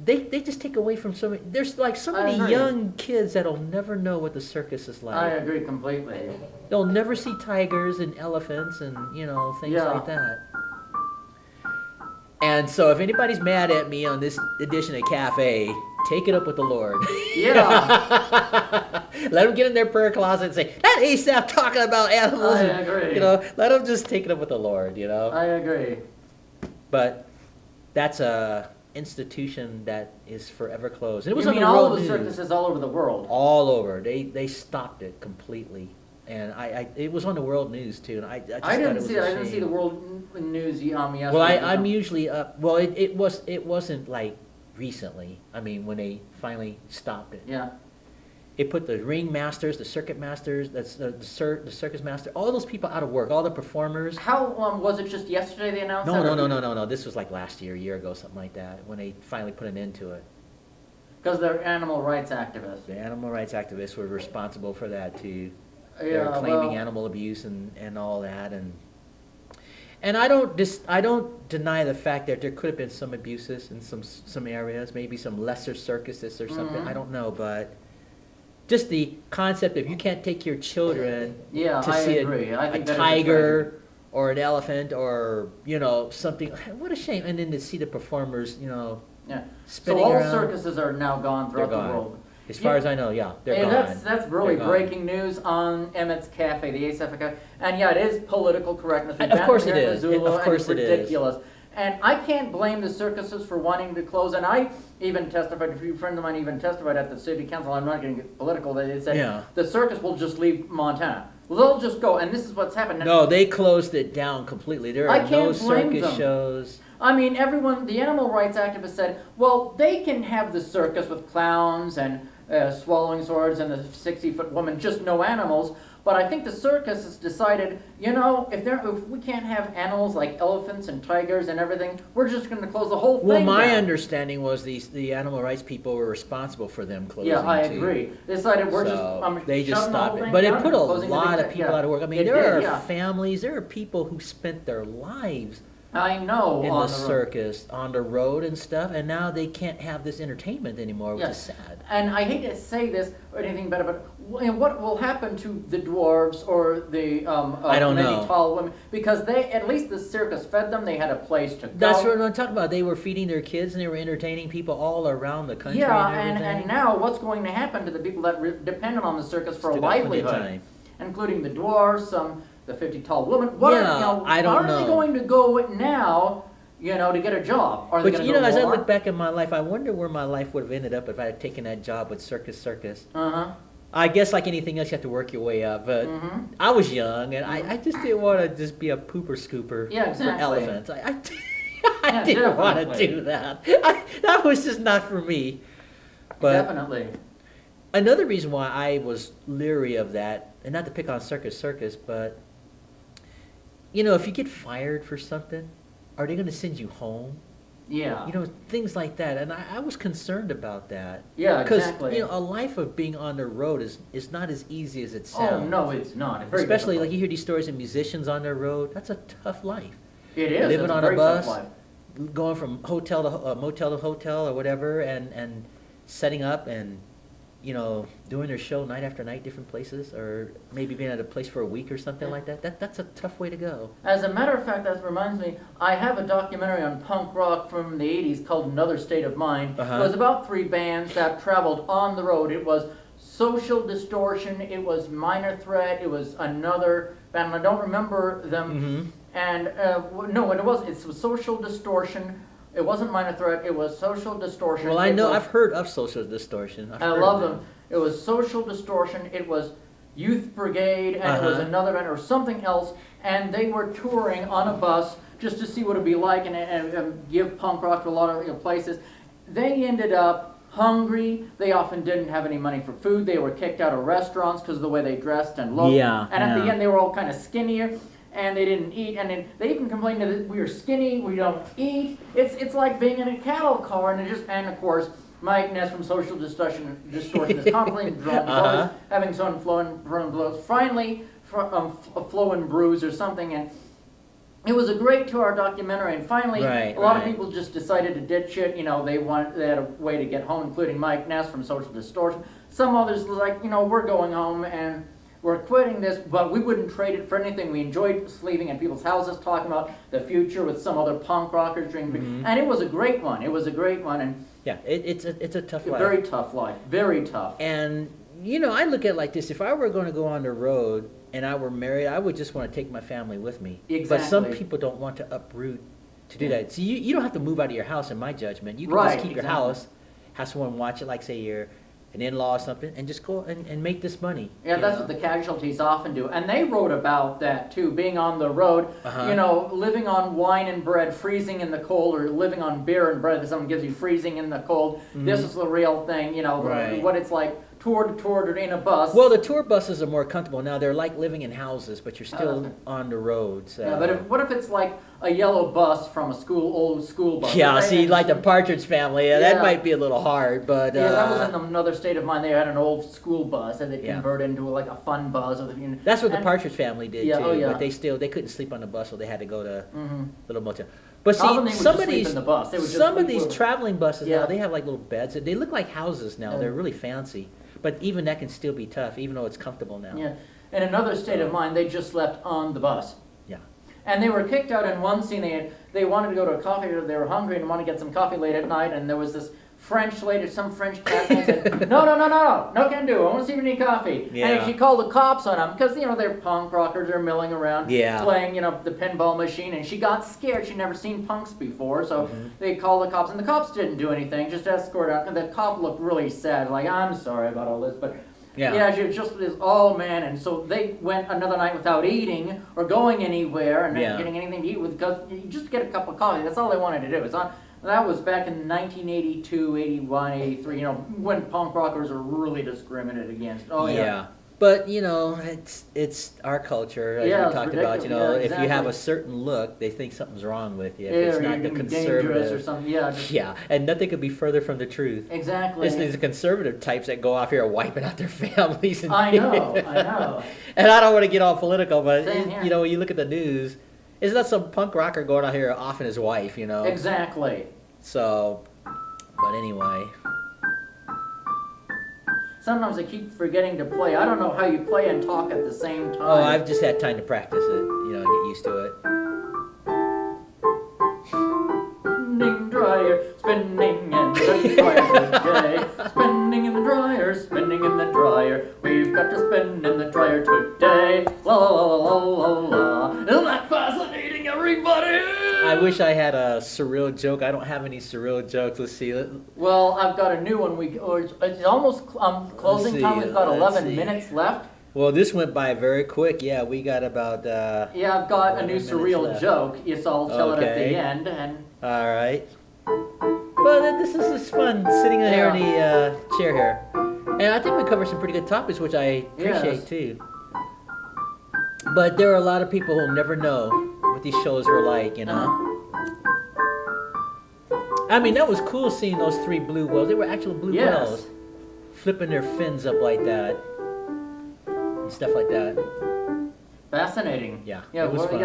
they just take away from so many. There's like so I many agree. young kids that'll never know what the circus is like. I agree completely. They'll never see tigers and elephants and things Yeah. like that. And so if anybody's mad at me on this edition of Cafe, take it up with the Lord. Yeah. Let them get in their prayer closet and say, that Asaph talking about animals. I And, agree. let them just take it up with the Lord, I agree. But that's a institution that is forever closed. And it was You on mean the all world of the news. circuses all over the world? All over. They stopped it completely. And it was on the world news too, and I just I thought it didn't was see. a I didn't see shame. the world news yesterday. Well, I'm usually up. Well, it wasn't like recently. I mean, when they finally stopped it, Yeah. it put the ring masters, the circuit masters, the circus master, all those people out of work, all the performers. How was it? Just yesterday they announced that? No. This was like last year, a year ago, something like that, when they finally put an end to it. Because they're animal rights activists. The animal rights activists were responsible for that too. Yeah. They're claiming well, animal abuse and all that, and I don't deny the fact that there could have been some abuses in some areas, maybe some lesser circuses or something. Mhm. I don't know, but just the concept of you can't take your children Yeah, to I see agree. I a think that is tiger or an elephant, or something. What a shame! And then to see the performers, Yeah. So spinning all around. circuses are now gone They're throughout gone. the world. As far Yeah. as I know, yeah, they're Yeah, gone. that's really They're gone. breaking news on Emmett's Cafe, the Asaph Cafe. And yeah, it is political correctness. We've Of banned course here it in is. Missoula, Of course and it it's is. ridiculous. And I can't blame the circuses for wanting to close. And I even testified, a few friends of mine even testified at the city council, I'm not getting political, they said Yeah. the circus will just leave Montana. Well, they'll just go, and this is what's happened. No, they closed it down completely. There I are no can't blame circus them. shows. I mean, everyone, the animal rights activists said, well, they can have the circus with clowns and swallowing swords and the 60-foot woman, just no animals. But I think the circus has decided, if we can't have animals like elephants and tigers and everything, we're just going to close the whole thing Well, my down. understanding was the animal rights people were responsible for them closing. Yeah, I too. agree. They decided we're So just they just shutting the whole stopped it. thing But it down put and a closing the lot big of people yeah. out of work. I mean, It there did, are yeah. families, there are people who spent their lives I know in on the road. circus, on the road and stuff, and now they can't have this entertainment anymore, which Yeah. is sad. And I hate to say this or anything better, but what will happen to the dwarves or the I don't many know. tall women? Because at least the circus fed them. They had a place to go. That's what I'm talking about. They were feeding their kids and they were entertaining people all around the country Yeah, and everything. and now what's going to happen to the people that depended on the circus for a Still got plenty of livelihood, time. including the dwarves, the 50 tall women? What Yeah, are, I don't how are they know. going to go now? To get a job? Are they But going to go as I more? look back in my life, I wonder where my life would have ended up if I had taken that job with Circus. Uh-huh. I guess like anything else, you have to work your way up. But Mm-hmm. I was young, and I just didn't want to just be a pooper scooper Yeah, exactly. for elephants. I Yeah, didn't want to definitely. do that. That was just not for me. But Definitely. another reason why I was leery of that, and not to pick on Circus, but if you get fired for something, are they going to send you home? Yeah. Things like that. And I was concerned about that. Yeah, Because, exactly. a life of being on the road is not as easy as it sounds. Oh, no, it's not. It's very Especially, difficult. like, you hear these stories of musicians on their road. That's a tough life. It is. Living It's on a a very bus, tough life. going from motel to hotel or whatever, and setting up and, doing their show night after night, different places, or maybe being at a place for a week or something like that. That's a tough way to go. As a matter of fact, that reminds me, I have a documentary on punk rock from the 80s called Another State of Mind. Uh-huh. It was about 3 bands that traveled on the road. It was Social Distortion, it was Minor Threat, it was another band, and I don't remember them. Mm-hmm. And, no, it was Social Distortion. It wasn't Minor Threat, it was Social Distortion. Well, I It know, was- I've heard of Social Distortion. I love them. It was Social Distortion, it was Youth Brigade, and it was Uh-huh. another band or something else, and they were touring on a bus just to see what it'd be like and give punk rock to a lot of places. They ended up hungry. They often didn't have any money for food. They were kicked out of restaurants because of the way they dressed and looked. Yeah, And at the yeah. end, they were all kind of skinnier. And they didn't eat, and then they even complained that we are skinny, we don't eat. It's like being in a cattle car, and of course, Mike Ness from Social Distortion is constantly drunk, always having some flowing blows. Finally, a flowing bruise or something, and it was a great 2-hour documentary. And finally, Right, a lot of right. people just decided to ditch it. They had a way to get home, including Mike Ness from Social Distortion. Some others was like, we're going home and we're quitting this, but we wouldn't trade it for anything. We enjoyed sleeping at people's houses, talking about the future with some other punk rockers drinking, Mm-hmm. and it was a great one. It was a great one, and Yeah, it's a tough life. very tough life, very tough. And, I look at it like this. If I were going to go on the road and I were married, I would just want to take my family with me. But some Exactly. people don't want to uproot to do that. So you don't have to move out of your house, in my judgment. You can Right, just keep your exactly. house, have someone watch it, like say you're an in-law or something, and just go and make this money. Yeah, you that's know? what the casualties often do. And they wrote about that too, being on the road, Uh-huh. living on wine and bread, freezing in the cold, or living on beer and bread that someone gives you freezing in the cold. This is the real thing, Right. what it's like tour to tour in a bus. Well, the tour buses are more comfortable now. They're like living in houses, but you're still on the road. So. Yeah, but what if it's like a yellow bus from a old school bus? Yeah, Right? see, And- like the Partridge Family, that Yeah. might be a little hard, but Yeah, that was in Another State of Mind. They had an old school bus and they Yeah. converted into like a fun bus. that's what the and- Partridge Family did Yeah, too. oh, yeah. But they couldn't sleep on the bus, so they had to go to Mhm. little motel. But Often they see, would some just of sleep these in the bus. They would just some of sleep these with- traveling buses Yeah. now, they have like little beds. They look like houses now. Yeah. They're really fancy. But even that can still be tough, even though it's comfortable now. Yeah. In Another State of Mind, they just slept on the bus. Yeah. And they were kicked out in one scene. They wanted to go to a coffee, they were hungry and wanted to get some coffee late at night, and there was this French lady, some French castmate said, no can do, I want to see if you need coffee. Yeah. And she called the cops on them, because, they're punk rockers, they're milling around, playing, the pinball machine, and she got scared, she'd never seen punks before, so they called the cops, and the cops didn't do anything, just escorted out, and the cop looked really sad, like, I'm sorry about all this, but she was just this, oh man, and so they went another night without eating, or going anywhere, and not getting anything to eat, because you just get a cup of coffee, that's all they wanted to do. It's not. That was back in 1982, 81, 83, when punk rockers were really discriminated against. Oh, yeah. But, it's our culture, as we talked about, exactly. If you have a certain look, they think something's wrong with you. If it's not the conservative. Or something, and nothing could be further from the truth. Exactly. It's these conservative types that go off here wiping out their families. I know. And I don't want to get all political, but, Same when you look at the news, isn't that some punk rocker going out here offing his wife, Exactly. So, but anyway. Sometimes I keep forgetting to play. I don't know how you play and talk at the same time. Oh, I've just had time to practice it, get used to it. Spinning dryer, spinning in the dryer today. Spinning in the dryer, spinning in the dryer. We've got to spin in the dryer today. La la la la la la. Isn't that fascinating, everybody? I wish I had a surreal joke. I don't have any surreal jokes. Let's see. Well, I've got a new one. It's almost closing time. We've got 11 minutes left. Well, this went by very quick. Yeah, we got about. I've got a new surreal joke. Yes, I'll tell it at the end. And all right. Well, this is just fun sitting here in the chair here, and I think we covered some pretty good topics, which I appreciate too. But there are a lot of people who'll never know what these shows were like, I mean, that was cool seeing those 3 blue whales. They were actual blue whales flipping their fins up like that and stuff like that. Fascinating. Yeah, it was fun.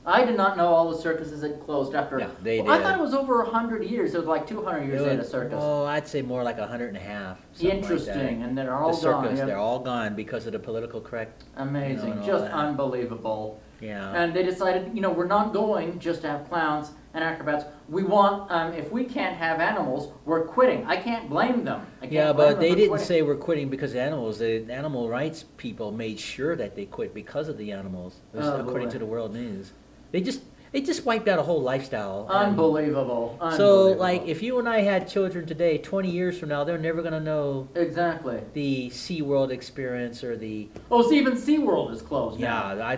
I did not know all the circuses had closed after. Yeah, they did. I thought it was over 100 years. It was like 200 years they had a circus. Oh, I'd say more like 150. Interesting, and they're all the circus, gone. They're all gone because of the political correct. Amazing, just unbelievable. Yeah. And they decided, we're not going just to have clowns and acrobats. We want, if we can't have animals, we're quitting. I can't blame them. But they didn't say we're quitting because of animals. The animal rights people made sure that they quit because of the animals, according to the World News. They just wiped out a whole lifestyle. Unbelievable. So, like, if you and I had children today, 20 years from now, they're never going to know exactly the SeaWorld experience or the... Oh, so even SeaWorld is closed now.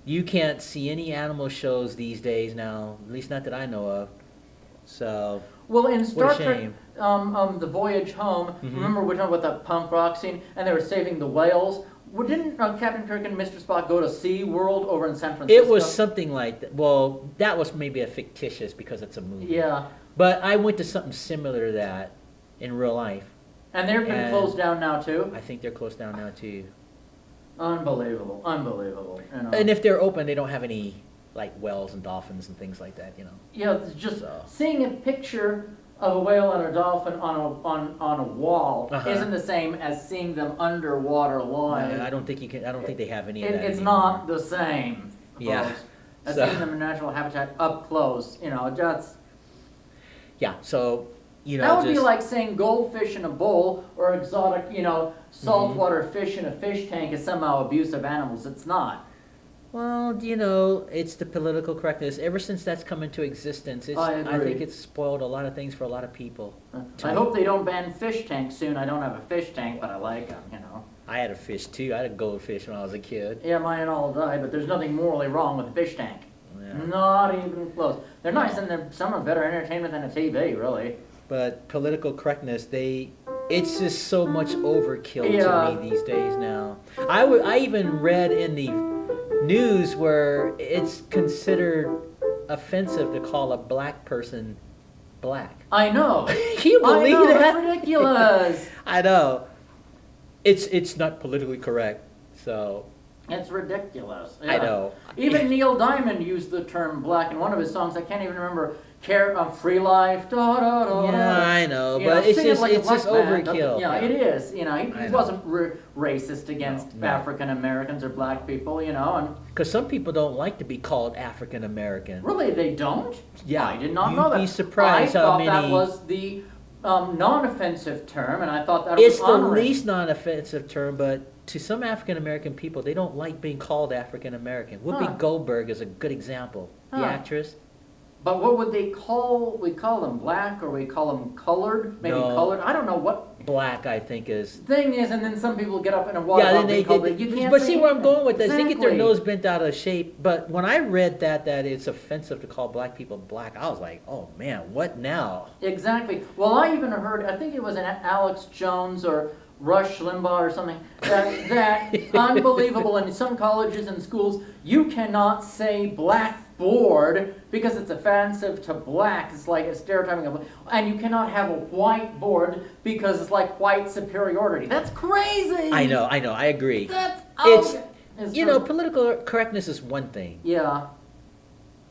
You can't see any animal shows these days now, at least not that I know of. So, well, in Star Trek, shame. The Voyage Home, remember we're talking about that punk rock scene, and they were saving the whales? Well, didn't Captain Kirk and Mr. Spock go to SeaWorld over in San Francisco? It was something like that. Well, that was maybe a fictitious because it's a movie. Yeah. But I went to something similar to that in real life. And they've been closed down now, too? I think they're closed down now, too. Unbelievable. And if they're open, they don't have any, like, whales and dolphins and things like that, Yeah, it's just seeing a picture of a whale and a dolphin on a wall isn't the same as seeing them underwater live. No, I don't think you can. I don't think they have any of that. It's anymore. not the same. Yeah. As seeing them in natural habitat up close, that's. Yeah. So. That would be like saying goldfish in a bowl or exotic, saltwater fish in a fish tank is somehow abusive animals. It's not. Well, it's the political correctness. Ever since that's come into existence, I think it's spoiled a lot of things for a lot of people. I hope they don't ban fish tanks soon. I don't have a fish tank, but I like them, I had a fish, too. I had a goldfish when I was a kid. Yeah, mine all died, but there's nothing morally wrong with a fish tank. Yeah. Not even close. They're nice, and some are better entertainment than a TV, really. But political correctness, it's just so much overkill to me these days now. I even read in the news where it's considered offensive to call a black person black. I know. Can you believe that? That's ridiculous. I know. It's not politically correct. So It's ridiculous. I know. Even Neil Diamond used the term black in one of his songs. I can't even remember. Free Life. Da, da, da, Yeah, I know, but it's just overkill. Yeah, it is. He wasn't racist against African Americans or black people. And because some people don't like to be called African American. Really, they don't. Yeah, I did not know that. You'd be surprised how many. I thought that was the non-offensive term, and I thought that was It's the honoring. least non-offensive term, but to some African American people, they don't like being called African American. Whoopi Goldberg is a good example. The actress. But what would they call? We call them black, or we call them colored? Maybe colored. I don't know what. Black, I think, is. Thing is, and then some people get up in a water. Yeah, then they. But see where I'm going with this? Exactly. They get their nose bent out of shape. But when I read that it's offensive to call black people black, I was like, oh man, what now? Exactly. Well, I even heard. I think it was an Alex Jones or Rush Limbaugh or something. That unbelievable. In some colleges and schools, you cannot say blackboard because it's offensive to black. It's like a stereotyping of, and you cannot have a whiteboard because it's like white superiority. That's crazy. I know. I agree. It's political correctness is one thing. Yeah.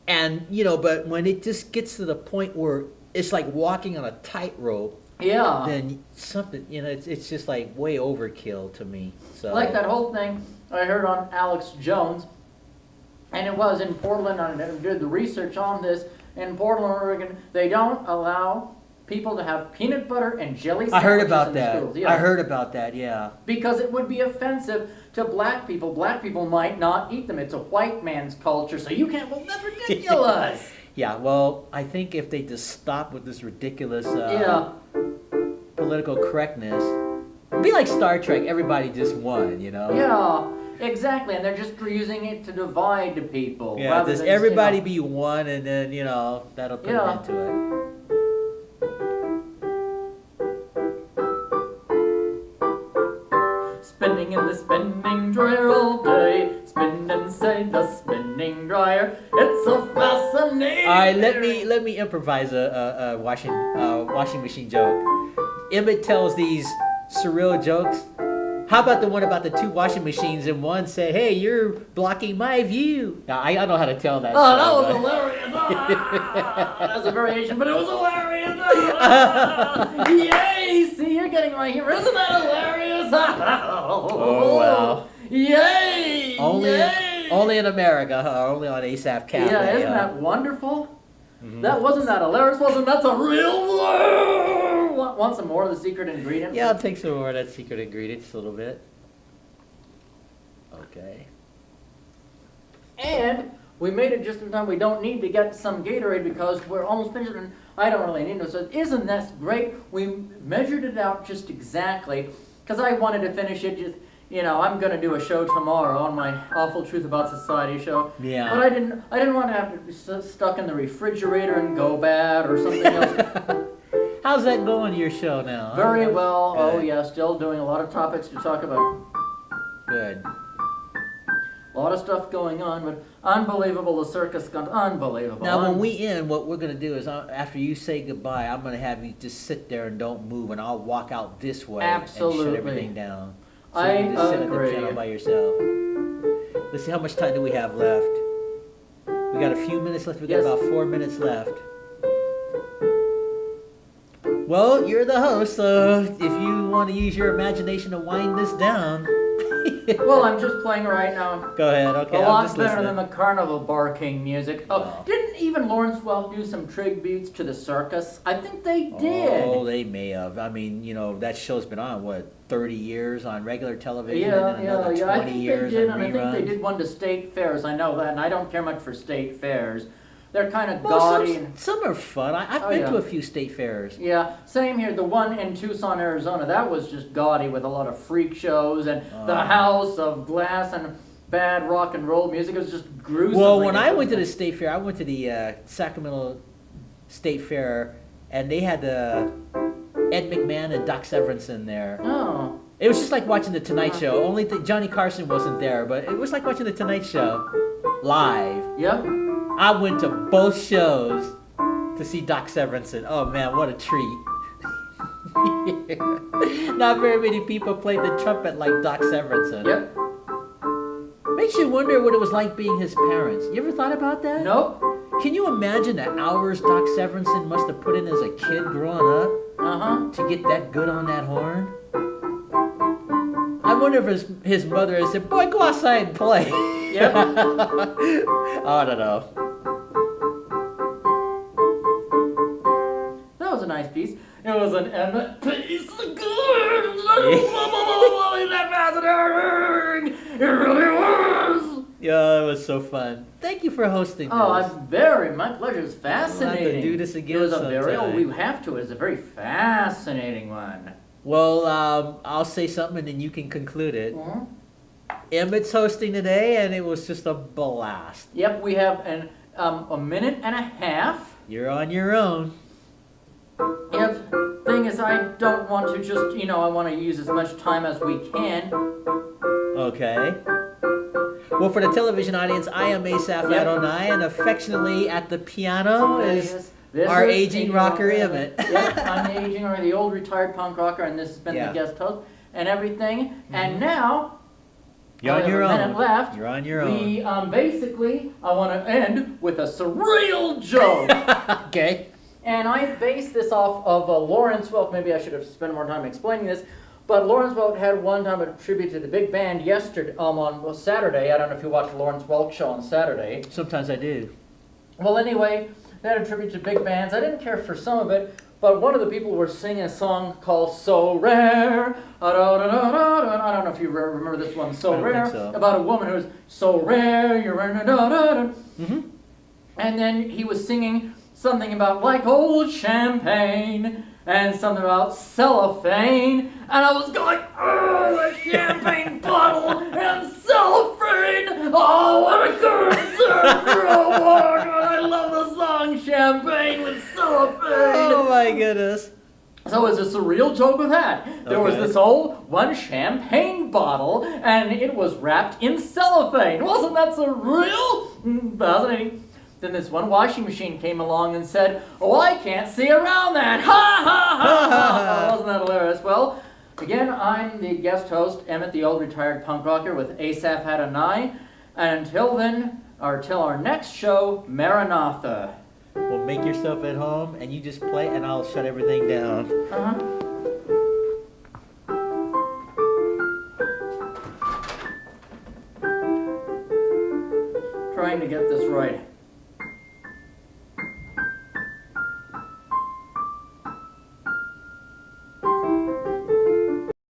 And but when it just gets to the point where it's like walking on a tightrope. Yeah. Then something, it's just like way overkill to me. So like that whole thing I heard on Alex Jones, and it was in Portland. I did the research on this. In Portland, Oregon, they don't allow people to have peanut butter and jelly sandwiches. I heard about that. Schools. Yeah. I heard about that. Yeah. Because it would be offensive to black people. Black people might not eat them. It's a white man's culture, so you can't. Well, that's ridiculous. Yeah. Well, I think if they just stop with this ridiculous. Political correctness. It'd be like Star Trek. Everybody just won. Yeah. Exactly, and they're just using it to divide people. Yeah, does everybody be one, and then, that'll put an end to it. Spinning in the spinning dryer all day, spin inside the spinning dryer, it's so fascinating. All right, let me improvise a washing machine joke. Emmett tells these surreal jokes. How about the one about the two washing machines and one said, hey, you're blocking my view? Now, I don't know how to tell that. Oh, that was hilarious. That was a variation, but it was hilarious. Yay! See, you're getting right here. Isn't that hilarious? Oh, wow. Yay! Only in America, huh? Only on Asaph Cafe. Yeah, isn't that wonderful? Mm-hmm. Wasn't that hilarious? That's a real... Want some more of the secret ingredient? Yeah, I'll take some more of that secret ingredient, just a little bit. Okay. And we made it just in time. We don't need to get some Gatorade because we're almost finished, and I don't really need it. So isn't that great? We measured it out just exactly because I wanted to finish it just... I'm going to do a show tomorrow on my Awful Truth About Society show. Yeah. But I didn't want to have to be stuck in the refrigerator and go bad or something else. How's that going, your show now? Very well. Good. Oh, yeah, still doing a lot of topics to talk about. Good. A lot of stuff going on, but unbelievable. The circus gone unbelievable. Now, when we end, what we're going to do is after you say goodbye, I'm going to have you just sit there and don't move, and I'll walk out this way and shut everything down. So you can just sit at the piano by yourself. Let's see, how much time do we have left? We got a few minutes left. We got about 4 minutes left. Well, you're the host, so if you want to use your imagination to wind this down. Well, I'm just playing right now. Go ahead, okay. A lot better than the carnival barking music. Oh, didn't even Lawrence Welk do some tributes to the circus? I think they did. Oh, they may have. I mean, that show's been on, 30 years on regular television, and then another 20 years on reruns. I think they did one to state fairs. I know that, and I don't care much for state fairs. They're kind of gaudy. Some are fun. I've been to a few state fairs. Yeah, same here. The one in Tucson, Arizona, that was just gaudy with a lot of freak shows and the house of glass and bad rock and roll music. It was just gruesome. Well, when I went to the state fair, I went to the Sacramento State Fair, and they had Ed McMahon and Doc Severinsen there. Oh. It was just like watching The Tonight Show. Only Johnny Carson wasn't there, but it was like watching The Tonight Show live. Yep. I went to both shows to see Doc Severinsen. Oh man, what a treat. Not very many people played the trumpet like Doc Severinsen. Yep. Makes you wonder what it was like being his parents. You ever thought about that? Nope. Can you imagine the hours Doc Severinsen must have put in as a kid growing up to get that good on that horn? I wonder if his mother had said, "Boy, go outside and play." Yep. I don't know. That was a nice piece. It was an Emmett piece. Good. That fascinating. It really was. Yeah, it was so fun. Thank you for hosting this. Oh, my pleasure. It's fascinating. We'll have to do this again It was sometime. we have to. It's a very fascinating one. Well, I'll say something and then you can conclude it. Mhm. Emmett's hosting today, and it was just a blast. Yep, we have a minute and a half. You're on your own. Yep. Thing is, I don't want to just, I want to use as much time as we can. Okay. Well, for the television audience, I am Asaph Adonai, and affectionately at the piano is our aging rocker Emmett. Yep, I'm the aging or the old retired punk rocker, and this has been the guest host and everything. Mm-hmm. And now, you're on your own. A minute left. You're on your own. We basically, I want to end with a surreal joke. Okay. And I based this off of Lawrence Welk. Maybe I should have spent more time explaining this. But Lawrence Welk had one time a tribute to the big band yesterday, on Saturday. I don't know if you watched the Lawrence Welk show on Saturday. Sometimes I do. Well, anyway, they had a tribute to big bands. I didn't care for some of it, but one of the people was singing a song called "So Rare." I don't know if you remember this one, "So Rare," so. about a woman who was so rare. You're and then he was singing something about like old champagne and something about cellophane, and I was going, oh, a champagne bottle and cellophane. Oh, what a good song! Oh, I love the song "Champagne with Cellophane." Oh my goodness. So it's a surreal joke with that. There was this old one champagne bottle, and it was wrapped in cellophane. Wasn't that surreal? Fascinating. Then this one washing machine came along and said, "Oh, I can't see around that." Ha ha ha ha! Wasn't that hilarious? Well, again, I'm the guest host, Emmett, the old retired punk rocker with Asaph Adonai. And until then, or till our next show, Maranatha. Well, make yourself at home, and you just play, and I'll shut everything down. Trying to get this right.